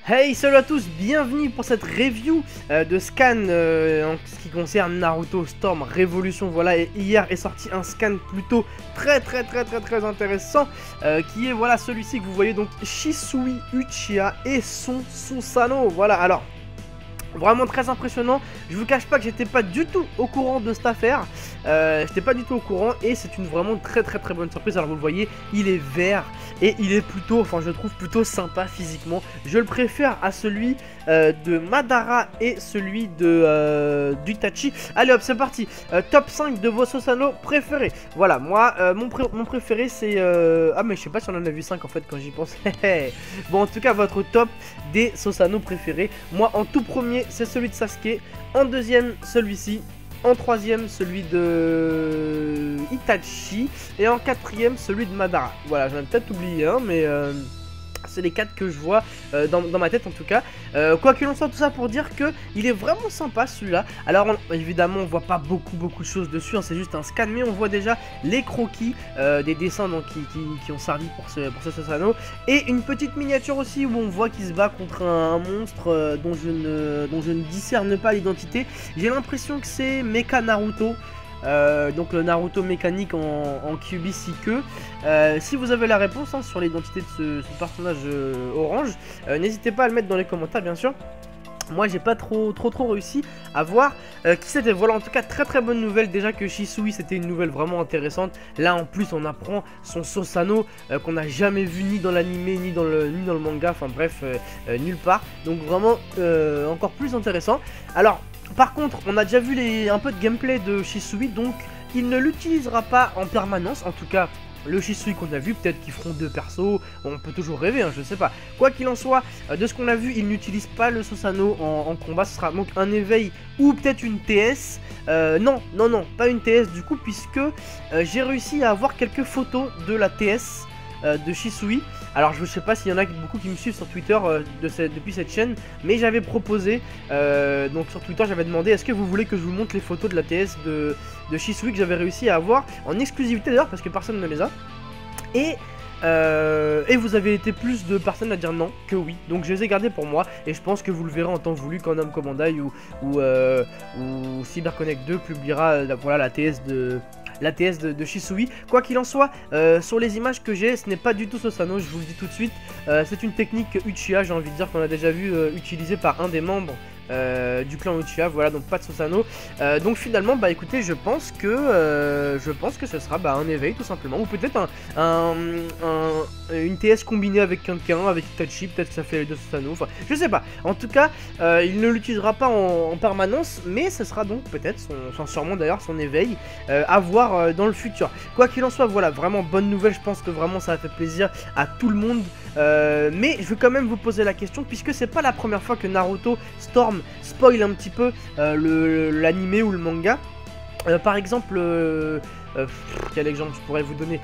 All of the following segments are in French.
Hey, salut à tous, bienvenue pour cette review de scan en ce qui concerne Naruto Storm Revolution. Voilà, et hier est sorti un scan plutôt très intéressant qui est voilà celui-ci que vous voyez, donc Shisui Uchiha et son Susanoo. Voilà, alors vraiment très impressionnant. Je vous cache pas que j'étais pas du tout au courant de cette affaire. J'étais pas du tout au courant et c'est une vraiment très bonne surprise. Alors vous le voyez, il est vert et il est plutôt, enfin je le trouve plutôt sympa physiquement. Je le préfère à celui de Madara et celui de d'Itachi. Allez hop, c'est parti. Top 5 de vos Susanoo préférés. Voilà, moi mon préféré c'est ah mais je sais pas si on en a vu 5 en fait quand j'y pense. Bon, en tout cas votre top des Susanoo préférés. Moi en tout premier c'est celui de Sasuke, en deuxième celui-ci, en troisième celui de Itachi et en quatrième celui de Madara. Voilà, j'en ai peut-être oublié un, mais c'est les 4 que je vois dans ma tête en tout cas. Quoi qu'il en soit, tout ça pour dire que il est vraiment sympa celui-là. Alors évidemment on voit pas beaucoup de choses dessus, hein, c'est juste un scan, mais on voit déjà les croquis des dessins donc, qui ont servi pour ce Susanoo. Et une petite miniature aussi où on voit qu'il se bat contre un monstre dont je ne discerne pas l'identité. J'ai l'impression que c'est Mecha Naruto. Donc le Naruto mécanique en Kyuubi 6 queues. Si vous avez la réponse hein, sur l'identité de ce personnage orange, n'hésitez pas à le mettre dans les commentaires bien sûr. Moi j'ai pas trop réussi à voir qui c'était. Voilà, en tout cas très bonne nouvelle. Déjà que Shisui c'était une nouvelle vraiment intéressante. Là en plus on apprend son Susanoo qu'on n'a jamais vu ni dans l'anime ni dans le manga. Enfin bref, nulle part. Donc vraiment encore plus intéressant. Alors par contre, on a déjà vu un peu de gameplay de Shisui, donc il ne l'utilisera pas en permanence, en tout cas le Shisui qu'on a vu, peut-être qu'ils feront deux persos, on peut toujours rêver, hein, je sais pas. Quoi qu'il en soit, de ce qu'on a vu, il n'utilise pas le Susanoo en combat, ce sera donc un éveil ou peut-être une TS. Non, pas une TS du coup, puisque j'ai réussi à avoir quelques photos de la TS de Shisui. Alors je sais pas s'il y en a beaucoup qui me suivent sur Twitter depuis cette chaîne, mais j'avais proposé, donc sur Twitter j'avais demandé est-ce que vous voulez que je vous montre les photos de la TS de Shisui que j'avais réussi à avoir en exclusivité d'ailleurs parce que personne ne les a. Et vous avez été plus de personnes à dire non que oui, donc je les ai gardés pour moi et je pense que vous le verrez en temps voulu quand Namco Bandai ou CyberConnect 2 publiera voilà, la TS de Shisui. Quoi qu'il en soit, sur les images que j'ai, ce n'est pas du tout Susanoo, je vous le dis tout de suite. C'est une technique Uchiha, j'ai envie de dire qu'on a déjà vu utilisée par un des membres du clan Uchiha. Voilà, donc pas de Susanoo. Donc finalement, bah écoutez, je pense que ce sera un éveil tout simplement, ou peut-être une TS combinée avec quelqu'un, avec Itachi, peut-être que ça fait les deux Susanoo, enfin je sais pas. En tout cas, il ne l'utilisera pas en permanence, mais ce sera donc peut-être sûrement d'ailleurs son éveil à voir dans le futur. Quoi qu'il en soit, voilà, vraiment bonne nouvelle, je pense que vraiment ça a fait plaisir à tout le monde. Mais je veux quand même vous poser la question, puisque c'est pas la première fois que Naruto Storm spoil un petit peu l'anime ou le manga. Par exemple, quel exemple je pourrais vous donner,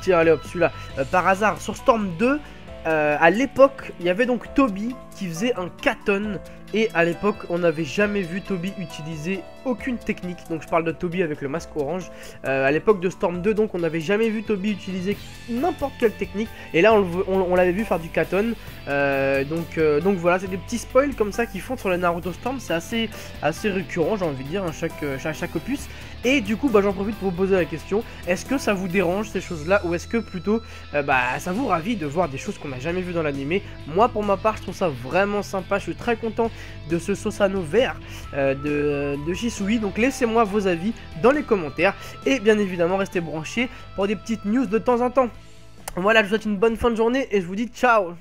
tiens, allez hop, celui-là. Par hasard, sur Storm 2, à l'époque, il y avait donc Toby qui faisait un Katon. Et à l'époque, on n'avait jamais vu Toby utiliser aucune technique. Donc je parle de Toby avec le masque orange. À l'époque de Storm 2, donc on n'avait jamais vu Toby utiliser n'importe quelle technique. Et là, on l'avait vu faire du Katon. Donc voilà, c'est des petits spoils comme ça qui font sur le Naruto Storm. C'est assez récurrent, j'ai envie de dire, à chaque opus. Et du coup, j'en profite pour vous poser la question. Est-ce que ça vous dérange ces choses-là, ou est-ce que plutôt ça vous ravit de voir des choses qu'on n'a jamais vues dans l'anime? Moi, pour ma part, je trouve ça vraiment sympa. Je suis très content de ce Susanoo vert de Shisui. Donc laissez-moi vos avis dans les commentaires. Et bien évidemment, restez branchés pour des petites news de temps en temps. Voilà, je vous souhaite une bonne fin de journée et je vous dis ciao.